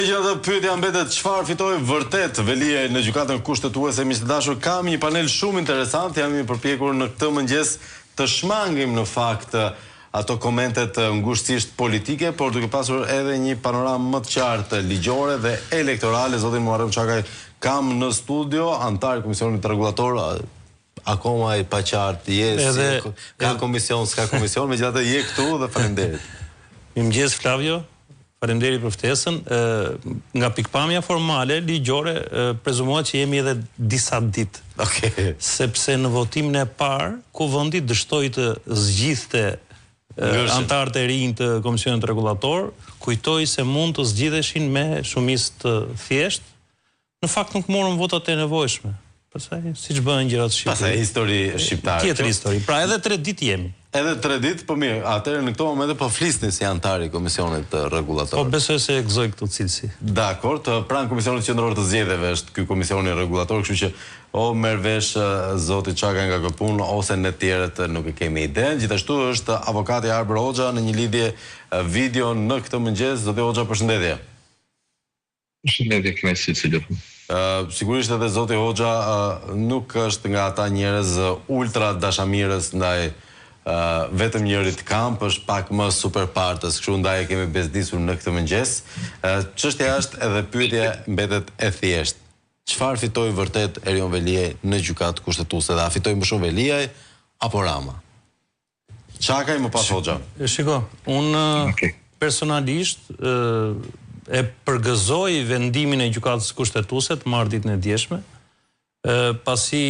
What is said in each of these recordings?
Dhe pyetja mbetet çfarë fitoi vërtet Velia në gjykatën kushtetuese. Miq të dashur, kam një panel shumë interesant, jam i përpjekur në këtë mëngjes të shmangim në fakt ato komentet ngushtësisht politike, por duke pasur edhe një panoramë më të qartë ligjore dhe elektorale. Zotin Muharrem Çakaj kam në studio, antar i Komisionit Rregullator, akoma i paqartë, ka komision, s'ka komision, megjithatë je këtu dhe faleminderit. Mirëmëngjes Flavio. Faleminderit për ftesën. Nga pikpamja formale, ligjore, prezumohet që jemi edhe disa ditë. Okej. Sepse në votimin e parë, Kuvendi dështoi të zgjidhte antarët e rinj të Komisionit Rregullator, kujtoi se mund të zgjidheshin me shumicë të thjeshtë. Në fakt nuk morën votat e nevojshme. Pastaj siç bëhen gjërat në Shqipëri. Pastaj histori shqiptare. Tjetër histori. Pra edhe 3 ditë jemi. Edhe 3 ditë, po mirë, atëherë në këto momente po flisni si antar i Komisionit Rregullator. Po besoj se e gëzoj këtë cilësi. Dakor, pranë Komisionit Qendror të Zgjedhjeve është ky Komisioni Rregullator, kështu që o merr vesh zoti Çaka nga kjo punë ose ne tjerët nuk e kemi iden. Gjithashtu është avokati Arber Hoxha në një lidhje video në këtë mëngjes. Zoti Hoxha, përshëndetje. Përshëndetje, kënaqësi cilëf. Sigurisht edhe zoti Hoxha nuk është nga ata njerëz ultra dashamirës ndaj vetëm njërit kamp, është pak më super partës, kështu ndaj kemi bezdisur në këtë mëngjes. Çështja është edhe pyetja mbetet e thjeshtë. Çfarë fitoi vërtet Erion Veliaj në gjykatë kushtetuese? Dhe a fitoi më shumë Veliaj apo Rama? Çakaj më pas Hoxha. Shiko, unë personalisht e përgëzoj vendimin e gjykatës kushtetuese të martëditën e djeshme, pasi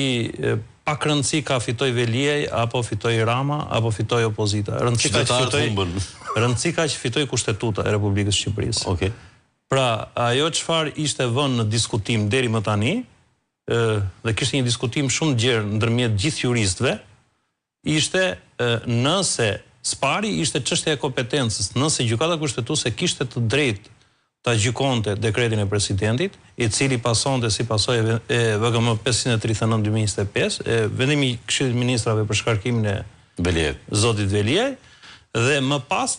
pak rëndësi ka fitoj Veliaj, apo fitoj Rama, apo fitoj opozita. Rëndësi ka që fitoj Kushtetuta e Republikës Shqipërisë. Okay. Pra, ajo çfarë ishte vënë në diskutim deri më tani, dhe kishte një diskutim shumë gjerë ndërmjet gjithë juristëve, ishte nëse spari ishte çështja e kompetencës, nëse gjykata kushtetuese kishte të drejtë ta gjykonte dekretin e presidentit, i cili pasonte si pasojë e VGM 539/2025, vendimi i Këshillit të Ministrave për shkarkimin e zotit Veliaj, dhe më pas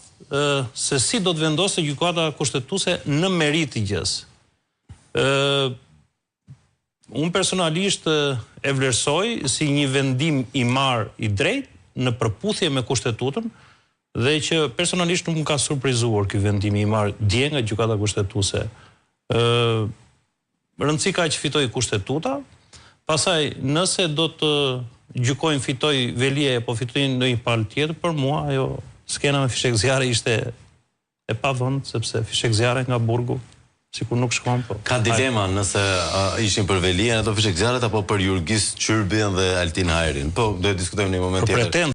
se si do të vendosë gjykata kushtetuese në merit të gjës. Unë personalisht e vlerësoj si një vendim i marrë i drejtë në përputhje me Kushtetutën, dhe që personalisht nuk më ka surprizuar ky vendimi i marrë dje nga gjykata kushtetuese. Rëndësi ka që fitoi Kushtetuta, pastaj nëse do të gjykojnë fitoi Veliaj apo fitoi ndonjë palë tjetër, për mua ajo skena me fishek zjarre ishte e pavënd, sepse fishek zjarre nga burgu sikur nuk shkon, po. Ka dilema nëse ishin për Veliajin ato fishek zjarret apo për Jurgis Çyrbin dhe Altin Hajrin. Po, do të diskutojmë në një moment tjetër.